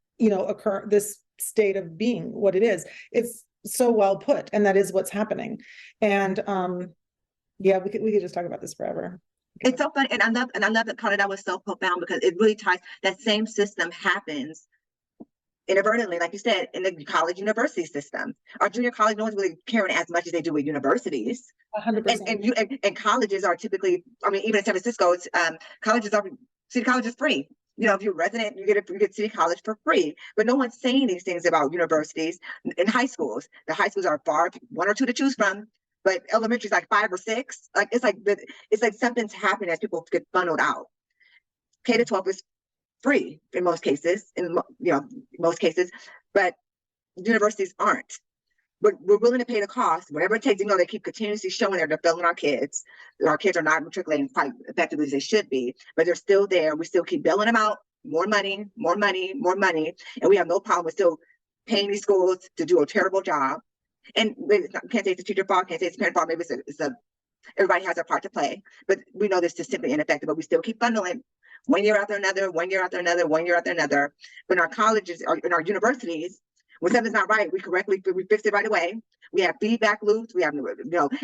this state of being what it is. It's so well put. And that is what's happening. And yeah, we could just talk about this forever. It's so funny. And I love that, Carla, that was so profound because it really ties, that same system happens inadvertently, like you said, in the college university system. Our junior college, no one's really caring as much as they do with universities. 100%. And colleges are typically, I mean, even in San Francisco, it's city college is free. if you're a resident, you get city college for free. But no one's saying these things about universities and high schools. The high schools are far, one or two to choose from, but elementary is like 5 or 6. It's like something's happening as people get funneled out. K to 12 is free in most cases, most cases, but universities aren't. But we're willing to pay the cost, whatever it takes. They keep continuously showing they're failing our kids. Our kids are not matriculating quite effectively as they should be, but they're still there. We still keep bailing them out. More money, more money, more money. And we have no problem with still paying these schools to do a terrible job. And can't say it's a teacher fault, can't say it's a parent fault. Maybe everybody has their part to play. But we know this is simply ineffective, but we still keep funneling one year after another, one year after another, one year after another. But in our colleges, or in our universities, when something's not right, we fix it right away. We have feedback loops. We have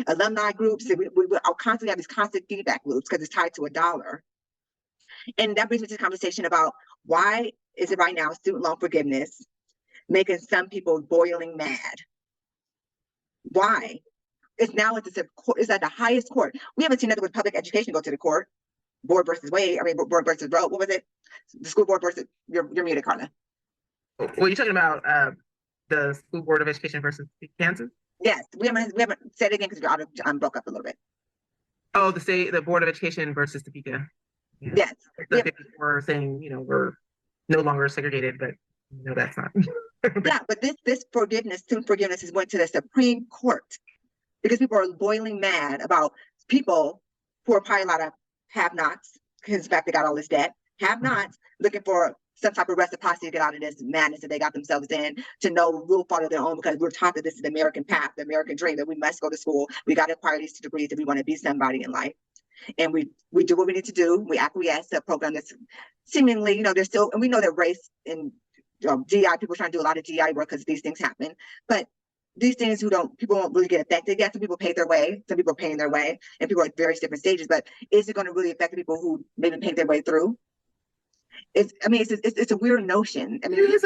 alumni groups. We constantly have these constant feedback loops because it's tied to $1. And that brings me to the conversation about why is it right now student loan forgiveness making some people boiling mad? Why? It's now at the highest court. We haven't seen nothing with public education go to the court. Board versus Board versus Roe. What was it? The school board versus. You're muted, Carla. Well, you're talking about the School Board of Education versus Kansas? Yes, we haven't said it again because I'm broke up a little bit. Oh, the Board of Education versus Topeka. Yeah. Yes. We're saying, we're no longer segregated, but that's not. Yeah, but this student forgiveness, went to the Supreme Court because people are boiling mad about people who are probably a lot of have-nots, because in fact they got all this debt, have-nots looking for some type of reciprocity to get out of this madness that they got themselves in, to know real part of their own, because we're taught that this is the American path, the American dream, that we must go to school, we got to acquire these degrees if we want to be somebody in life. And we do what we need to do. We acquiesce to a program that's seemingly, there's still, and we know that race and GI, people are trying to do a lot of GI work because these things happen, but these things people won't really get affected yet. Some people pay their way, some people are paying their way, and people are at various different stages, but is it going to really affect the people who maybe paid their way through? It's a weird notion. It's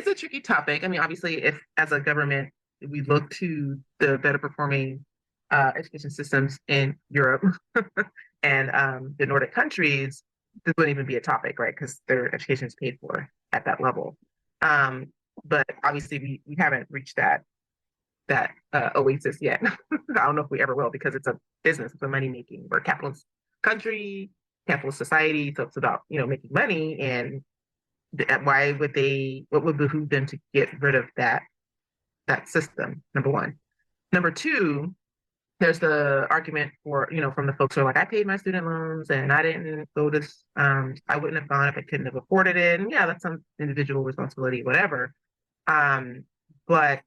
a tricky topic. Obviously, if as a government we look to the better performing education systems in Europe and the Nordic countries, this wouldn't even be a topic, right? Because their education is paid for at that level. But obviously, we haven't reached that oasis yet. I don't know if we ever will, because it's a business, it's a money making. We're a capitalist country, capitalist society, so it's about making money. And what would behoove them to get rid of that system? Number one. Number two, there's the argument for from the folks who are like, I paid my student loans and I didn't go to I wouldn't have gone if I couldn't have afforded it. And yeah, that's some individual responsibility, whatever. But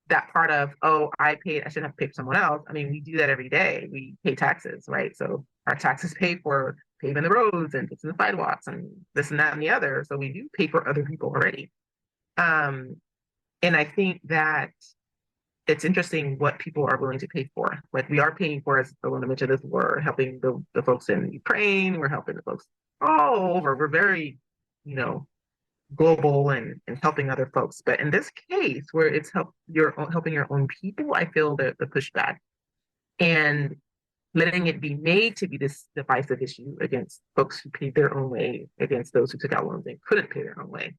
that part of, I shouldn't have paid for someone else. We do that every day. We pay taxes, right? So our taxes pay for paving the roads and fixing the sidewalks and this and that and the other. So we do pay for other people already. And I think that it's interesting what people are willing to pay for. Like, we are paying for, as Belinda mentioned, this, we're helping the folks in Ukraine, we're helping the folks all over. We're very, global and helping other folks. But in this case, where it's helping your own people, I feel the pushback. And letting it be made to be this divisive issue against folks who paid their own way, against those who took out loans and couldn't pay their own way.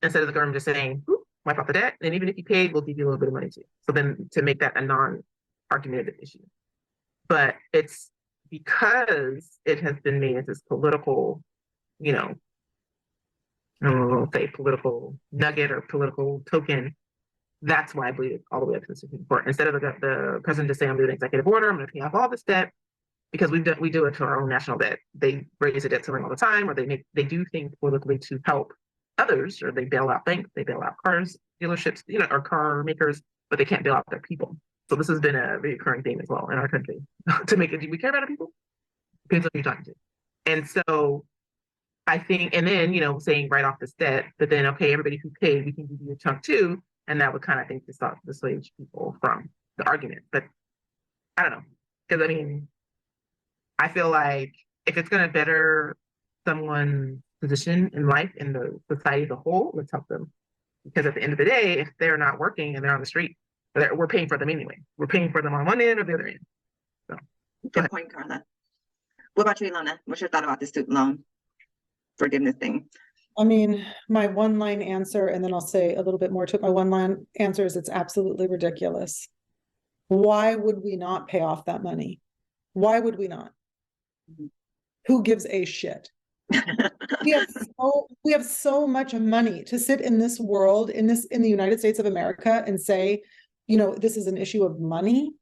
Instead of the government just saying, wipe out the debt, and even if you paid, we'll give you a little bit of money too. So then to make that a non-argumentative issue. But it's because it has been made as this political, political nugget or political token. That's why I believe it all the way up to the Supreme Court. Instead of the president just saying, I'm doing an executive order, I'm going to pay off all this debt, because we do it to our own national debt. They raise the debt ceiling all the time, or they do things politically to help others, or they bail out banks, they bail out cars dealerships, or car makers, but they can't bail out their people. So this has been a recurring theme as well in our country. To make it, do we care about our people? Depends on who you're talking to. And so I think, and then saying write off this debt, but then everybody who paid, we can give you a chunk too, and that would kind of dissuade people from the argument. But I don't know, because I feel like if it's going to better someone's position in life, in the society as a whole, let's help them. Because at the end of the day, if they're not working and they're on the street, we're paying for them anyway. We're paying for them on one end or the other end. So, good point, Carla. What about you, Ilona? What's your thought about the student loan forgiveness thing? I mean, my one line answer, and then I'll say a little bit more to it. My one line answer is it's absolutely ridiculous. Why would we not pay off that money? Why would we not? Who gives a shit? We have so much money to sit in this world, in the United States of America, and say, this is an issue of money.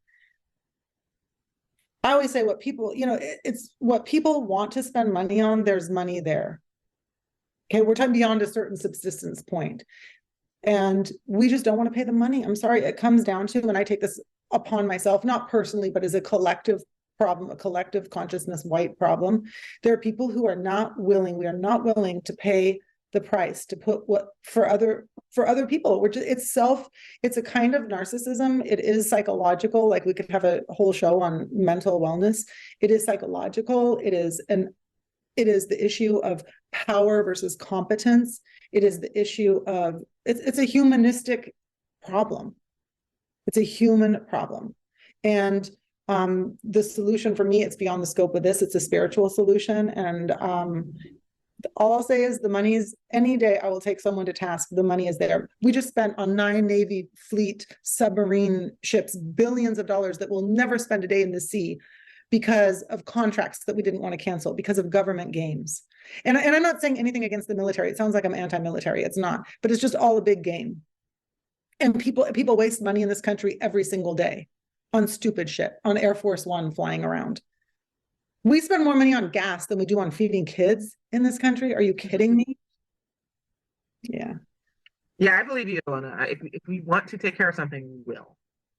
I always say what people, it's what people want to spend money on, there's money there. Okay, we're talking beyond a certain subsistence point. And we just don't want to pay the money. I'm sorry, it comes down to, and I take this upon myself, not personally, but as a collective problem, a collective consciousness white problem. There are people who are not willing, we are not willing to pay the price to put what for other people, which it's a kind of narcissism. It is psychological. Like we could have a whole show on mental wellness. It is psychological. It is the issue of power versus competence. It is the issue of, it's a humanistic problem. It's a human problem. And the solution for me, it's beyond the scope of this. It's a spiritual solution. And all I'll say is the money is, any day I will take someone to task, the money is there. We just spent on 9 Navy fleet submarine ships, billions of dollars that will never spend a day in the sea because of contracts that we didn't want to cancel, because of government games. And I'm not saying anything against the military. It sounds like I'm anti-military. It's not, but it's just all a big game. And people waste money in this country every single day on stupid shit, on Air Force One flying around. We spend more money on gas than we do on feeding kids in this country. Are you kidding me? Yeah. Yeah, I believe you, Ilona. If we want to take care of something, we will.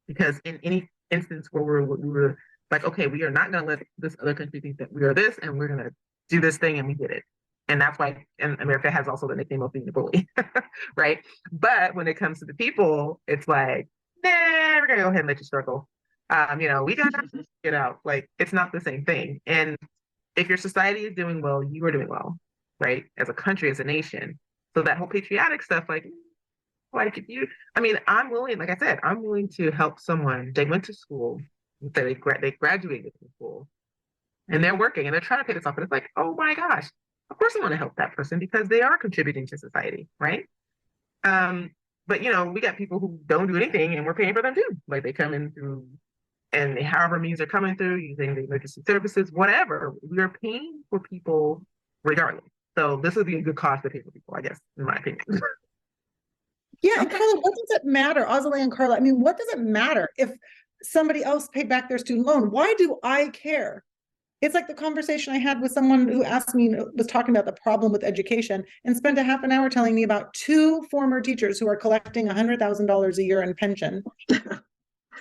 Because in any instance where we were like, okay, we are not going to let this other country think that we are this, and we're going to do this thing, and we did it. And that's why, and America has also the nickname of being the bully, right? But when it comes to the people, it's like, nah, we're going to go ahead and let you struggle. We got to get out. Like, it's not the same thing. And if your society is doing well, you are doing well, right? As a country, as a nation. So that whole patriotic stuff, like you, I'm willing, like I said, I'm willing to help someone. They went to school, they graduated from school, and they're working and they're trying to pay this off. And it's like, oh my gosh, of course I want to help that person because they are contributing to society, right? But we got people who don't do anything and we're paying for them too. Like they come in through, and however means they're coming through, using the emergency services, whatever, we are paying for people regardless. So this would be a good cause to pay for people, I guess, in my opinion. Yeah, and Carla, what does it matter? Azalee and Carla, what does it matter if somebody else paid back their student loan? Why do I care? It's like the conversation I had with someone who asked me, was talking about the problem with education, and spent a half an hour telling me about 2 former teachers who are collecting $100,000 a year in pension.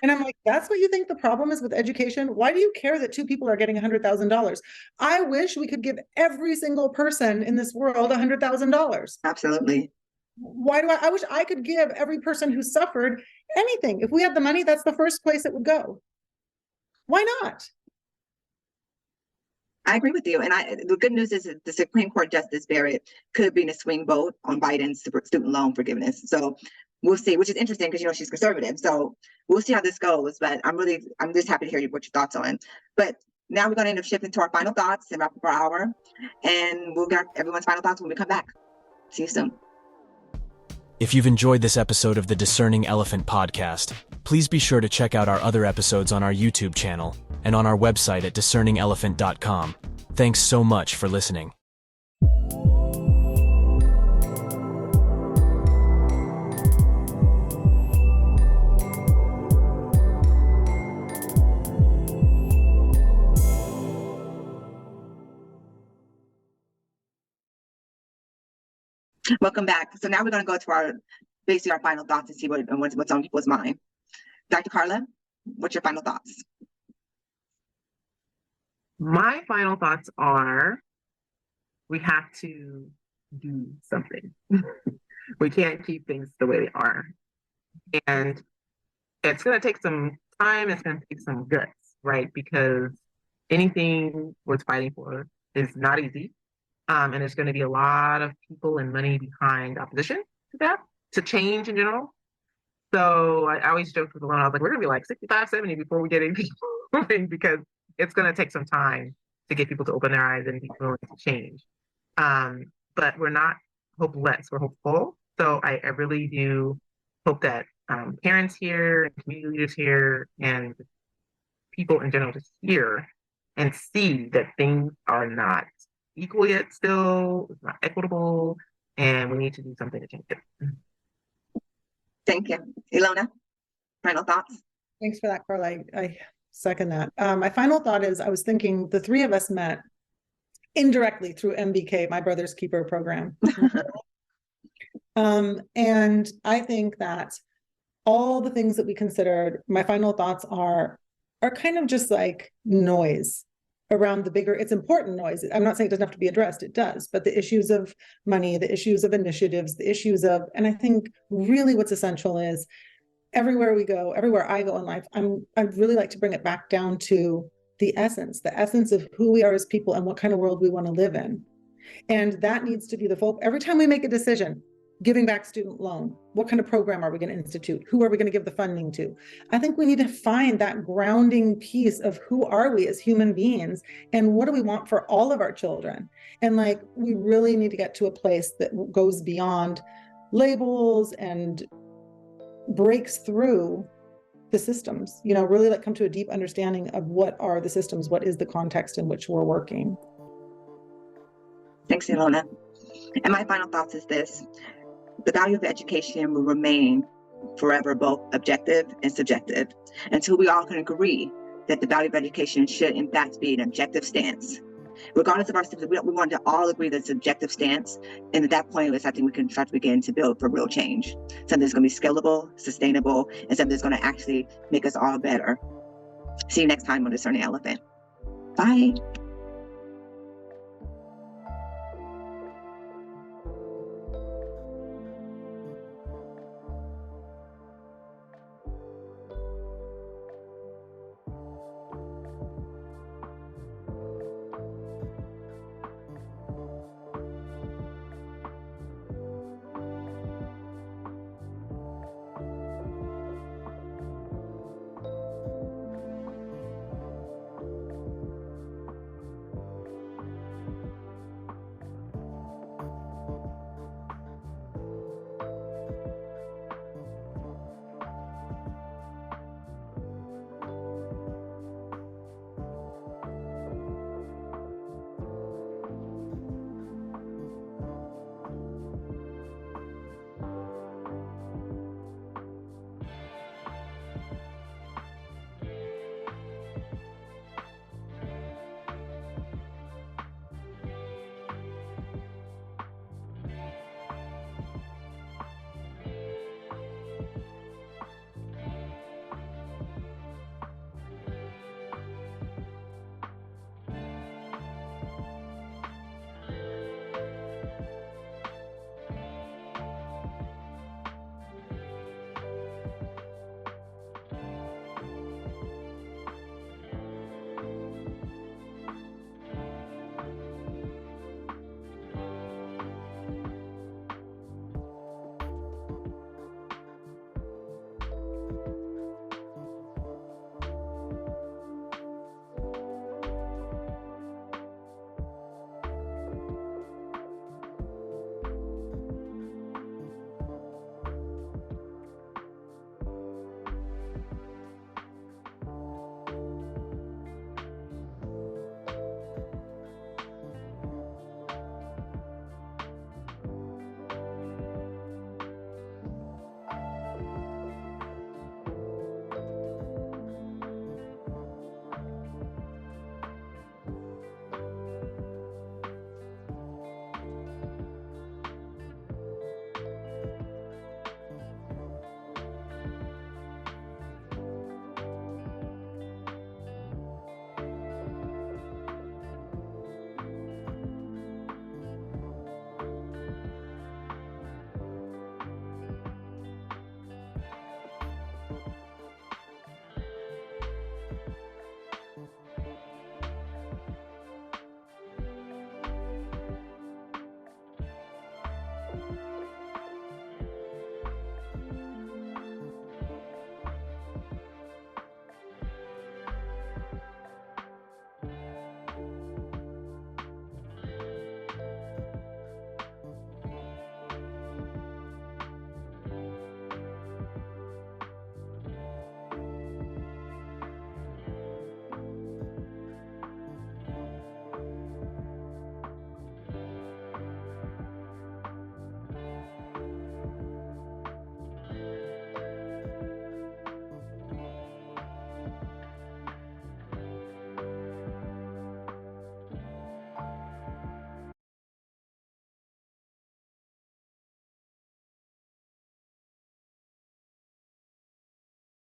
And I'm like, that's what you think the problem is with education? Why do you care that 2 people are getting $100,000? I wish we could give every single person in this world $100,000. Absolutely. Why do I wish I could give every person who suffered anything. If we had the money, that's the first place it would go. Why not? I agree with you. And the good news is that the Supreme Court Justice Barrett could be in a swing vote on Biden's student loan forgiveness. So we'll see, which is interesting because, she's conservative. So we'll see how this goes. But I'm just happy to hear what your thoughts on. But now we're going to end up shifting to our final thoughts and wrap up our hour. And we'll get everyone's final thoughts when we come back. See you soon. If you've enjoyed this episode of the Discerning Elephant Podcast, please be sure to check out our other episodes on our YouTube channel and on our website at discerningelephant.com. Thanks so much for listening. Welcome back. So now we're going to go to basically our final thoughts and see what's on people's mind. Dr. Carla, what's your final thoughts? My final thoughts are, we have to do something. We can't keep things the way they are. And it's going to take some time. It's going to take some guts, right? Because anything worth fighting for is not easy. And there's going to be a lot of people and money behind opposition to that, to change in general. So I always joke with Ilona, I was like, we're going to be like 65, 70 before we get anything moving, because it's going to take some time to get people to open their eyes and be willing to change. But we're not hopeless, we're hopeful. So I really do hope that parents here, and community leaders here, and people in general just hear and see that things are not equal yet still, it's not equitable, and we need to do something to change it. Thank you. Ilona, final thoughts? Thanks for that, Carla. I second that. My final thought is, I was thinking the three of us met indirectly through MBK, My Brother's Keeper program. And I think that all the things that we considered, my final thoughts are kind of just like noise around the bigger, it's important noise. I'm not saying it doesn't have to be addressed, it does, but the issues of money, the issues of initiatives, the issues of, and I think really what's essential is everywhere we go, everywhere I go in life, I'd really like to bring it back down to the essence of who we are as people and what kind of world we want to live in. And that needs to be the focus. Every time we make a decision, giving back student loan, what kind of program are we going to institute? Who are we going to give the funding to? I think we need to find that grounding piece of who are we as human beings and what do we want for all of our children? And like, we really need to get to a place that goes beyond labels and breaks through the systems, really like come to a deep understanding of what are the systems, what is the context in which we're working. Thanks, Ilona. And my final thoughts is this: the value of education will remain forever both objective and subjective until we all can agree that the value of education should in fact be an objective stance. Regardless of our systems, we want to all agree that it's an objective stance. And at that point, I think we can start to begin to build for real change. Something that's going to be scalable, sustainable, and something that's going to actually make us all better. See you next time on Discerning Elephant. Bye.